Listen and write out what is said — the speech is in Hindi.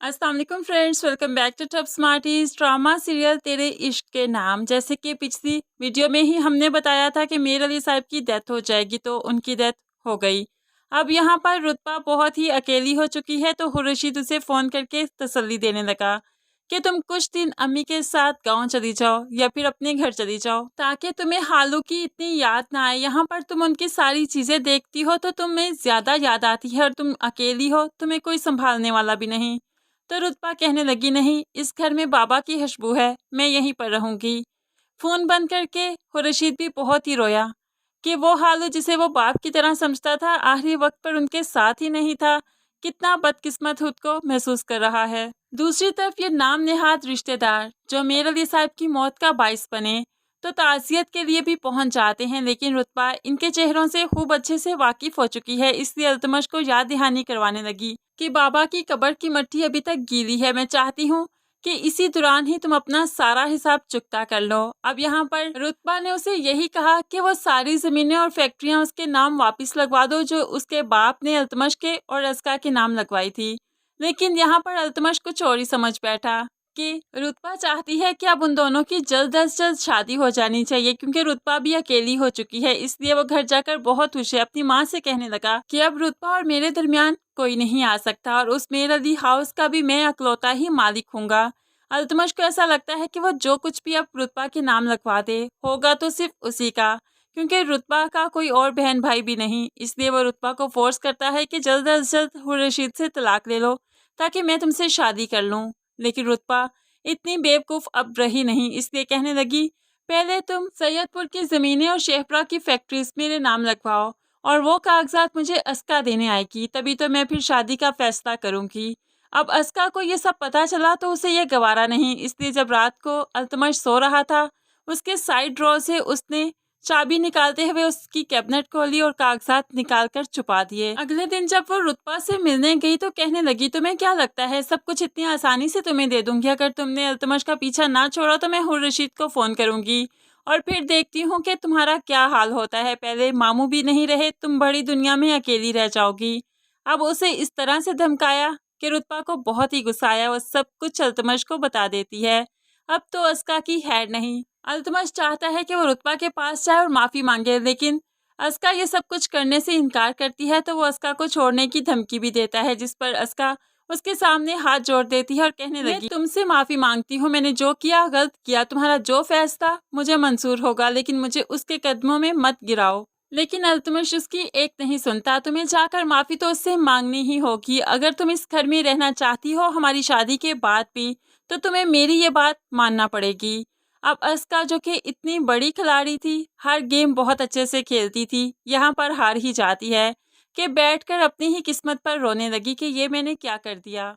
अस्सलाम वालेकुम friends, welcome back to Top Smarties. Drama serial तेरे इश्क के नाम, जैसे कि पिछली वीडियो में ही हमने बताया था कि मीर अली साहब की डेथ हो जाएगी, तो उनकी डेथ हो गई। अब यहाँ पर रुतबा बहुत ही अकेली हो चुकी है, तो खुर्शीद उसे फ़ोन करके तसल्ली देने लगा कि तुम कुछ दिन अम्मी के साथ गांव चली जाओ या फिर अपने घर चली जाओ, ताकि तुम्हें हालू की इतनी याद ना आए। यहाँ पर तुम उनकी सारी चीज़ें देखती हो तो तुम्हें ज़्यादा याद आती है, और तुम अकेली हो, तुम्हें कोई संभालने वाला भी नहीं। तो रुतबा कहने लगी, नहीं, इस घर में बाबा की खुशबू है, मैं यहीं पर रहूंगी। फोन बंद करके खुर्शीद भी बहुत ही रोया कि वो हालू जिसे वो बाप की तरह समझता था, आखिरी वक्त पर उनके साथ ही नहीं था। कितना बदकिस्मत खुद को महसूस कर रहा है। दूसरी तरफ ये नाम नेहाद रिश्तेदार जो मीर अली साहब की मौत का बाइस बने, तो ताज़ियत के लिए भी पहुंच जाते हैं, लेकिन रुतबा इनके चेहरों से खूब अच्छे से वाकिफ हो चुकी है, इसलिए अल्तमश को याद दहानी करवाने लगी कि बाबा की कब्र की मट्टी अभी तक गीली है। मैं चाहती हूँ कि इसी दौरान ही तुम अपना सारा हिसाब चुकता कर लो। अब यहाँ पर रुतबा ने उसे यही कहा कि वो सारी ज़मीनें और फैक्ट्रियाँ उसके नाम वापस लगवा दो, जो उसके बाप ने अल्तमश के और अस्का के नाम लगवाई थी। लेकिन यहाँ पर अल्तमश कुछ और ही समझ बैठा कि रुतबा चाहती है कि अब उन दोनों की जल्द अज जल्द शादी हो जानी चाहिए, क्योंकि रुतबा भी अकेली हो चुकी है। इसलिए वो घर जाकर बहुत खुश है। अपनी माँ से कहने लगा कि अब रुतबा और मेरे दरमियान कोई नहीं आ सकता, और उस मीर अली हाउस का भी मैं अकलौता ही मालिक हूँगा। अल्तमश को ऐसा लगता है कि वो जो कुछ भी अब रुतबा के नाम लगवा दे, होगा तो सिर्फ उसी का, क्योंकि रुतबा का कोई और बहन भाई भी नहीं। इसलिए वो रुतबा को फोर्स करता है कि जल्द अज जल्द खुर्शीद से तलाक ले लो, ताकि मैं तुमसे शादी कर लूँ। लेकिन रुतबा इतनी बेवकूफ़ अब रही नहीं, इसलिए कहने लगी, पहले तुम सैयदपुर की ज़मीनें और शेखपुरा की फैक्ट्रीज मेरे नाम लगवाओ, और वो कागजात मुझे अस्का देने आएगी, तभी तो मैं फिर शादी का फैसला करूँगी। अब अस्का को ये सब पता चला तो उसे ये गवारा नहीं, इसलिए जब रात को अल्तमश सो रहा था, उसके साइड ड्रॉर से उसने चाबी निकालते हुए उसकी कैबिनेट खोली और कागजात निकालकर छुपा दिए। अगले दिन जब वो रुतबा से मिलने गई तो कहने लगी, तुम्हें क्या लगता है सब कुछ इतनी आसानी से तुम्हें दे दूंगी? अगर तुमने अल्तमश का पीछा ना छोड़ा तो मैं खुर्शीद को फ़ोन करूंगी, और फिर देखती हूँ कि तुम्हारा क्या हाल होता है। पहले मामू भी नहीं रहे, तुम बड़ी दुनिया में अकेली रह जाओगी। अब उसे इस तरह से धमकाया कि रुतबा को बहुत ही गुस्सा आया। वो सब कुछ अल्तमश को बता देती है। अब तो अस्का की खैर नहीं। अल्तमश चाहता है कि वो रुतबा के पास जाए और माफ़ी मांगे, लेकिन अस्का ये सब कुछ करने से इनकार करती है, तो वो अस्का को छोड़ने की धमकी भी देता है, जिस पर अस्का उसके सामने हाथ जोड़ देती है और कहने लगी, मैं तुमसे माफ़ी मांगती हूँ, मैंने जो किया गलत किया, तुम्हारा जो फैसला मुझे मंजूर होगा, लेकिन मुझे उसके कदमों में मत गिराओ। लेकिन अल्तमश उसकी एक नहीं सुनता। तुम्हें जाकर माफ़ी तो उससे मांगनी ही होगी। अगर तुम इस घर में रहना चाहती हो हमारी शादी के बाद भी, तो तुम्हें मेरी ये बात मानना पड़ेगी। अब अस्का जो कि इतनी बड़ी खिलाड़ी थी, हर गेम बहुत अच्छे से खेलती थी, यहाँ पर हार ही जाती है कि बैठकर अपनी ही किस्मत पर रोने लगी कि ये मैंने क्या कर दिया।